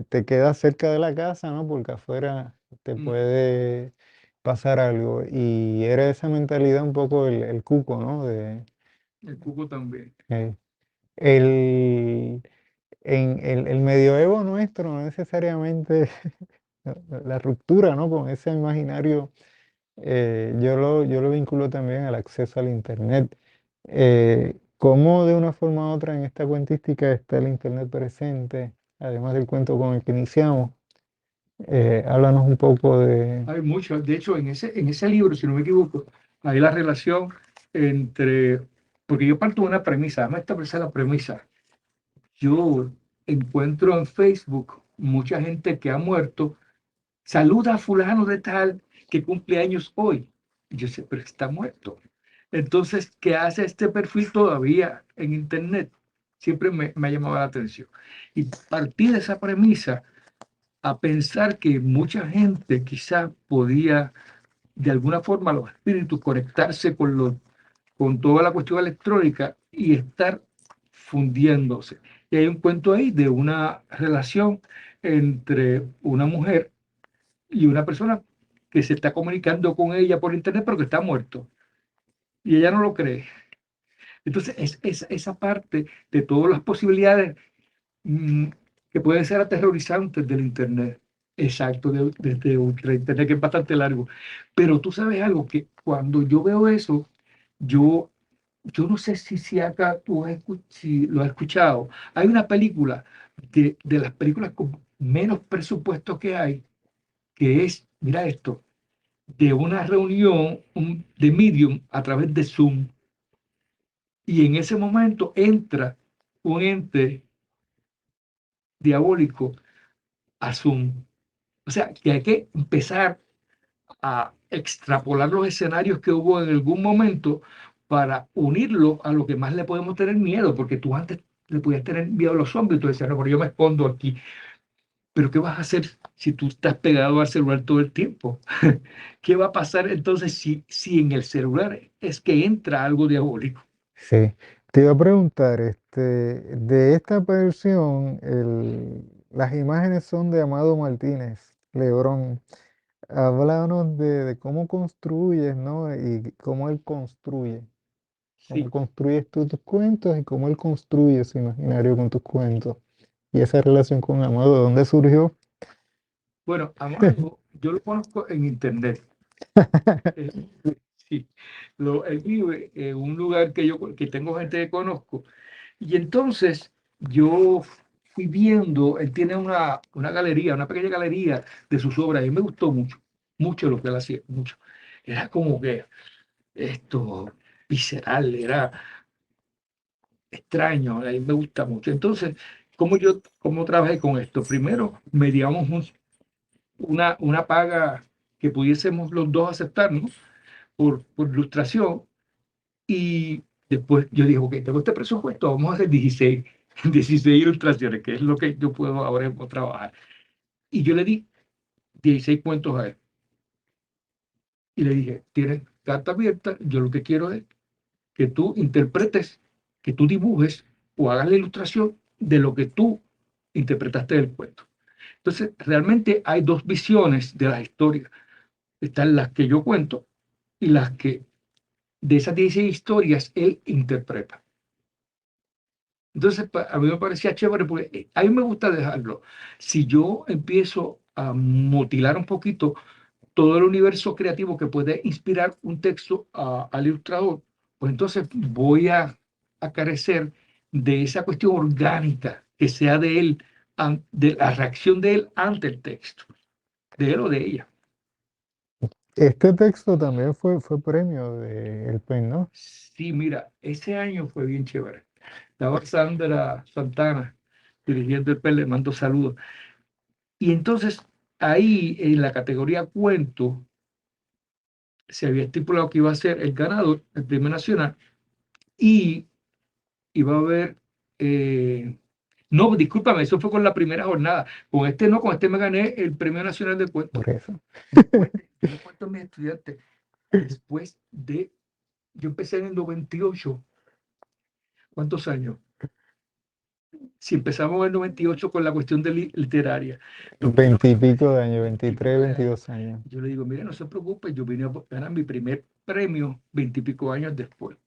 te quedas cerca de la casa, ¿no? Porque afuera te puede pasar algo. Y era esa mentalidad un poco el cuco, ¿no? El cuco también. Eh, el, en el medioevo nuestro, no necesariamente la ruptura, ¿no? Con ese imaginario yo lo vinculo también al acceso al Internet. ¿Cómo de una forma u otra en esta cuentística está el Internet presente, además del cuento con el que iniciamos? Háblanos un poco de... Hay mucho. De hecho, en ese libro, si no me equivoco, hay la relación entre, porque yo parto de una premisa, además esta es la premisa. Yo encuentro en Facebook mucha gente que ha muerto, saluda a fulano de tal que cumple años hoy. Y yo sé, pero está muerto. Entonces, ¿qué hace este perfil todavía en Internet? Siempre me ha llamado la atención. Y partí de esa premisa a pensar que mucha gente quizás podía, de alguna forma, los espíritus conectarse con toda la cuestión electrónica y estar fundiéndose. Y hay un cuento ahí de una relación entre una mujer y una persona que se está comunicando con ella por internet, pero que está muerto. Y ella no lo cree. Entonces, esa parte de todas las posibilidades mm, que pueden ser aterrorizantes del internet. Exacto, desde ultra internet, que es bastante largo. Pero tú sabes algo, que cuando yo veo eso, yo, yo no sé si acá si lo has escuchado. Hay una película de las películas con menos presupuesto que hay, que es, mira esto, de una reunión de Medium a través de Zoom. Y en ese momento entra un ente diabólico a Zoom. O sea, que hay que empezar a extrapolar los escenarios que hubo en algún momento para unirlo a lo que más le podemos tener miedo, porque tú antes le podías tener miedo a los zombies, tú decías, no, pero yo me escondo aquí. Pero ¿qué vas a hacer si tú estás pegado al celular todo el tiempo? ¿Qué va a pasar entonces si en el celular es que entra algo diabólico? Sí, te iba a preguntar, de esta versión, las imágenes son de Amado Martínez, Lebrón. Háblanos de cómo construyes, ¿no? Y cómo él construye. ¿Cómo Sí. construyes tú tus cuentos y cómo él construye su imaginario con tus cuentos? Y esa relación con Amado, ¿de dónde surgió? Bueno, Amado, yo lo conozco en internet. Eh, Sí, él vive en un lugar que tengo gente que conozco. Y entonces yo fui viendo, él tiene una galería, una pequeña galería de sus obras, y me gustó mucho, mucho lo que él hacía, mucho. Era como que esto visceral, era extraño, a mí me gusta mucho. Entonces, cómo trabajé con esto? Primero, medíamos una paga que pudiésemos los dos aceptar, ¿no? Por ilustración. Y después yo dije, ok, tengo este presupuesto, vamos a hacer 16 ilustraciones, que es lo que yo puedo ahora mismo trabajar. Y yo le di 16 cuentos a él. Y le dije, tienes carta abierta, yo lo que quiero es que tú interpretes, que tú dibujes o hagas la ilustración de lo que tú interpretaste del cuento. Entonces, realmente hay dos visiones de las historias. Están las que yo cuento y las que de esas 16 historias él interpreta. Entonces, a mí me parecía chévere porque a mí me gusta dejarlo. Si yo empiezo a mutilar un poquito todo el universo creativo que puede inspirar un texto al ilustrador, pues entonces voy a carecer de esa cuestión orgánica que sea de él, de la reacción de él ante el texto, de él o de ella. Este texto también fue premio del PEN, ¿no? Sí, mira, ese año fue bien chévere. Estaba Sandra Santana dirigiendo el PEN, le mando saludos. Y entonces ahí en la categoría cuento se había estipulado que iba a ser el ganador, el premio nacional, y iba a haber, no, discúlpame, eso fue con la primera jornada. Con este no, con este me gané el premio nacional de cuento. Por eso. Yo le cuento a mis estudiantes, después de, yo empecé en el 98, ¿cuántos años? Si empezamos en el 98 con la cuestión de literaria, los primeros 20 y pico de años, 20 y pico 23, de años, 22 años. yo le digo, mire, no se preocupe, yo vine a ganar mi primer premio 20 y pico años después,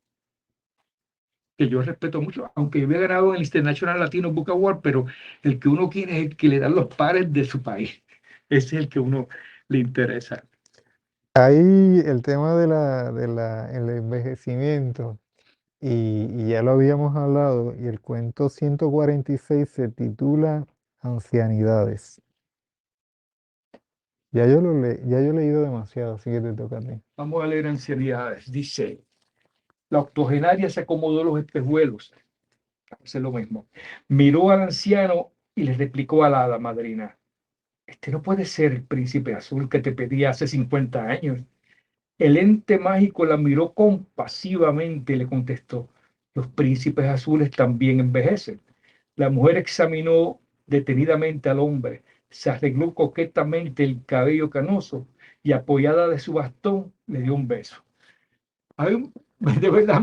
que yo respeto mucho, aunque yo había ganado en el International Latino Book Award, pero el que uno quiere es el que le dan los pares de su país. Ese es el que uno le interesa. Ahí el tema el envejecimiento, y ya lo habíamos hablado, y el cuento 146 se titula Ancianidades. Ya yo he leído demasiado, así que te toca a ti. Vamos a leer ancianidades. Dice, la octogenaria se acomodó los espejuelos. Hace lo mismo. Miró al anciano y le replicó a la hada madrina, este no puede ser el príncipe azul que te pedí hace 50 años. El ente mágico la miró compasivamente y le contestó, los príncipes azules también envejecen. La mujer examinó detenidamente al hombre, se arregló coquetamente el cabello canoso y apoyada de su bastón le dio un beso. A mí, de verdad,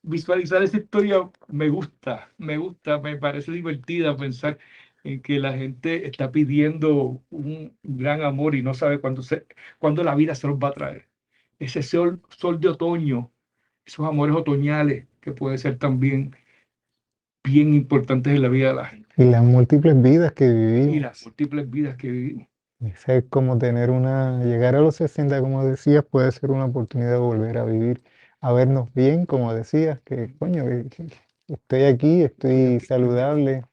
visualizar esa historia me gusta, me parece divertida pensar en que la gente está pidiendo un gran amor y no sabe cuándo la vida se los va a traer. Ese sol de otoño, esos amores otoñales que pueden ser también bien importantes en la vida de la gente Y las múltiples vidas que y las vivimos. múltiples vidas que vivimos. Ese es como llegar a los 60 como decías, puede ser una oportunidad de volver a vivir, a vernos bien, como decías, que coño, que estoy aquí, Estoy estoy aquí, estoy bien. saludable,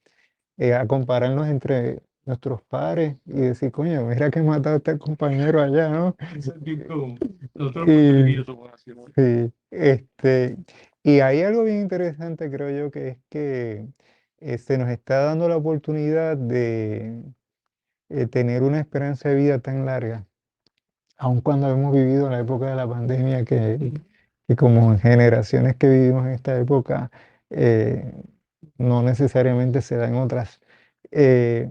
a compararnos entre nuestros pares y decir, coño, mira que mataste al compañero allá, ¿no? Eso es bien común. Nosotros los Y, puertorriqueños somos así, ¿no? sí, y hay algo bien interesante, creo yo, que es que se nos está dando la oportunidad de tener una esperanza de vida tan larga, aun cuando hemos vivido la época de la pandemia, que como en generaciones que vivimos en esta época, eh, no necesariamente se da en otras. Eh,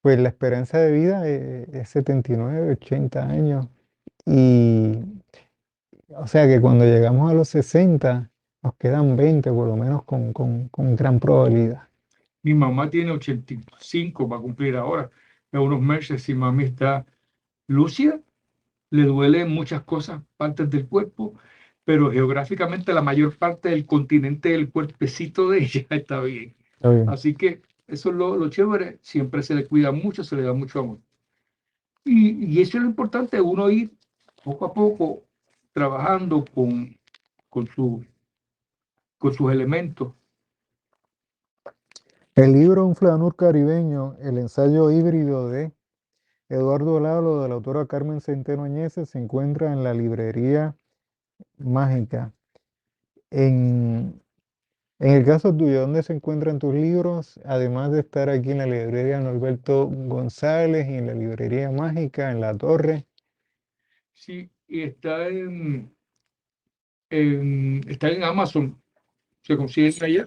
pues la esperanza de vida es 79, 80 años. Y o sea que cuando llegamos a los 60 nos quedan 20 por lo menos con gran probabilidad. Mi mamá tiene 85, va a cumplir ahora, en unos meses, y mami está lúcida, le duelen muchas cosas, partes del cuerpo, pero geográficamente la mayor parte del continente del cuerpecito de ella está bien. Está bien. Así que eso es lo chévere, siempre se le cuida mucho, se le da mucho amor. Y eso es lo importante, uno ir poco a poco trabajando con, su, con sus elementos. El libro Un Flanur Caribeño, el ensayo híbrido de Eduardo Lalo, de la autora Carmen Centeno Añeses, se encuentra en la librería Mágica. En, en el caso tuyo, ¿dónde se encuentran tus libros? Además de estar aquí en la librería Norberto González y en la librería Mágica, en La Torre. Sí, y está en Amazon, se consigue allá,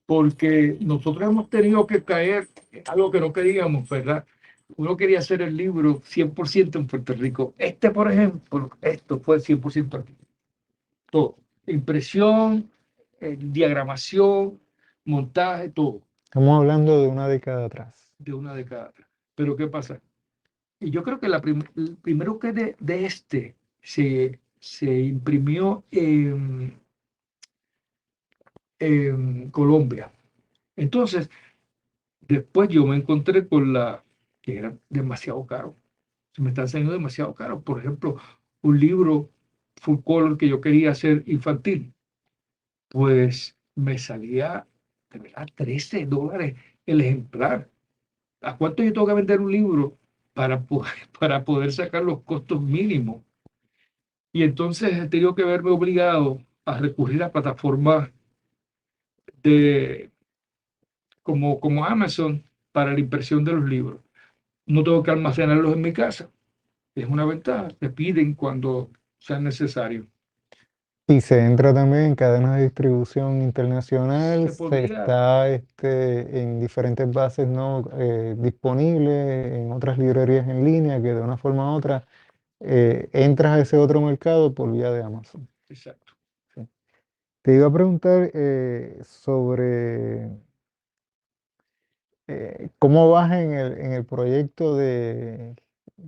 porque nosotros hemos tenido que caer en algo que no queríamos, ¿verdad? Uno quería hacer el libro 100% en Puerto Rico. Por ejemplo, esto fue 100% aquí. Todo. Impresión, diagramación, montaje, todo, Estamos hablando de una década atrás. de una década atrás. Pero ¿qué pasa? Y yo creo que el primero que de se imprimió en Colombia. Entonces, después yo me encontré con que era demasiado caro. Se me está saliendo demasiado caro. Por ejemplo, un libro full color que yo quería hacer infantil, pues me salía de verdad $13 el ejemplar. ¿A cuánto yo tengo que vender un libro para poder sacar los costos mínimos? Y entonces he tenido que verme obligado a recurrir a plataformas de, como Amazon para la impresión de los libros. No tengo que almacenarlos en mi casa. Es una ventaja. Te piden cuando sea necesario. Y se entra también en cadenas de distribución internacional, Se se podría, está en diferentes bases no disponibles, en otras librerías en línea que de una forma u otra entras a ese otro mercado por vía de Amazon. exacto. Sí. Te iba a preguntar sobre cómo vas en el proyecto de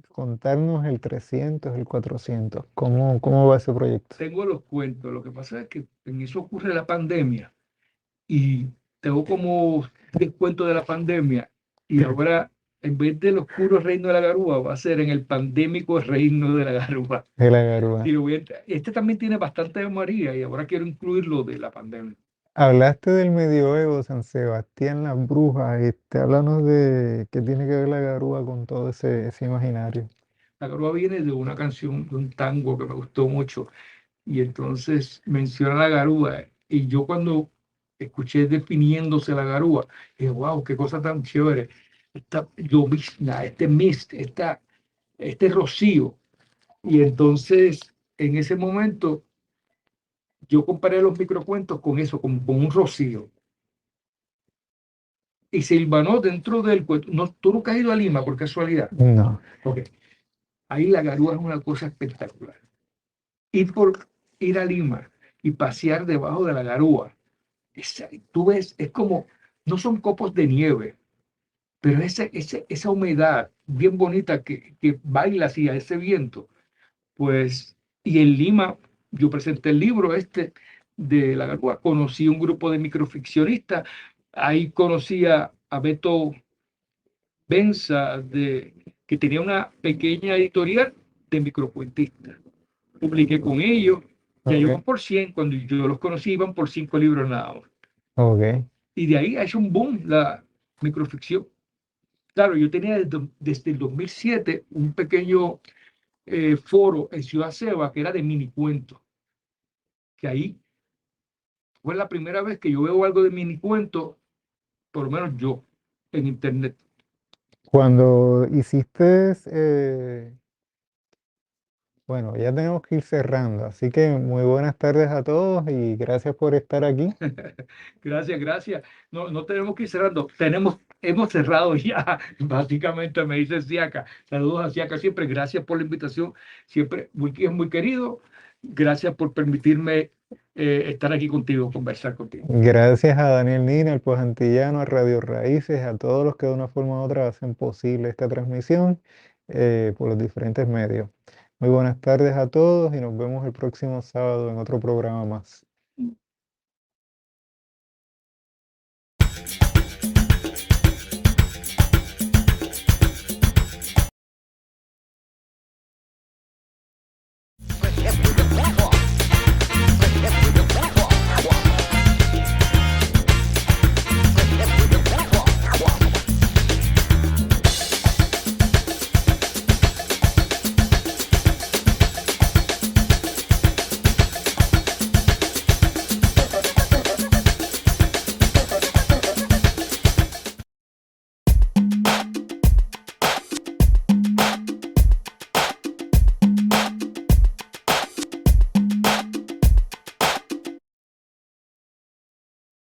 contarnos el 300, el 400. ¿Cómo va ese proyecto? Tengo los cuentos. Lo que pasa es que en eso ocurre la pandemia y tengo como 10 cuentos de la pandemia y ahora en vez del oscuro reino de la garúa va a ser en el pandémico reino de la garúa. De la Garúa. Y este también tiene bastante de María y ahora quiero incluirlo de la pandemia. Hablaste del medioevo, San Sebastián, las brujas, háblanos de qué tiene que ver la Garúa con todo ese imaginario. La garúa viene de una canción, de un tango que me gustó mucho y entonces menciona la garúa y yo cuando escuché definiéndose la garúa, dije, wow, qué cosa tan chévere. Esta llovizna, este mist, este rocío. Y entonces en ese momento yo comparé los microcuentos con eso, con un rocío. Y silbanó dentro del cuento. No, tú nunca has ido a Lima por casualidad. No, Ok. Ahí la garúa es una cosa espectacular. Ir a Lima y pasear debajo de la garúa. Tú ves, es como, no son copos de nieve, pero esa humedad bien bonita que baila hacia ese viento, pues, y en Lima, yo presenté el libro de la garúa, conocí un grupo de microficcionistas, ahí conocí a Beto Benza, que tenía una pequeña editorial de microcuentistas. Publiqué con ellos, ya iban ok, por 100 cuando yo los conocí iban por 5 libros nada más. ok. Y de ahí ha hecho un boom la microficción. Claro, yo tenía desde el 2007 un pequeño foro en Ciudad Seba que era de mini cuentos, que ahí fue la primera vez que yo veo algo de mini cuentos, por lo menos yo, en internet. Cuando hiciste, bueno, ya tenemos que ir cerrando, así que muy buenas tardes a todos y gracias por estar aquí. Gracias, gracias. No, no tenemos que ir cerrando. Hemos cerrado ya. Básicamente me dice Siaka. Saludos a Siaka siempre. Gracias por la invitación. Siempre es muy querido. Gracias por permitirme estar aquí contigo, conversar contigo. Gracias a Daniel Nina, al Pues Antillano, a Radio Raíces, a todos los que de una forma u otra hacen posible esta transmisión por los diferentes medios. Muy buenas tardes a todos y nos vemos el próximo sábado en otro programa más.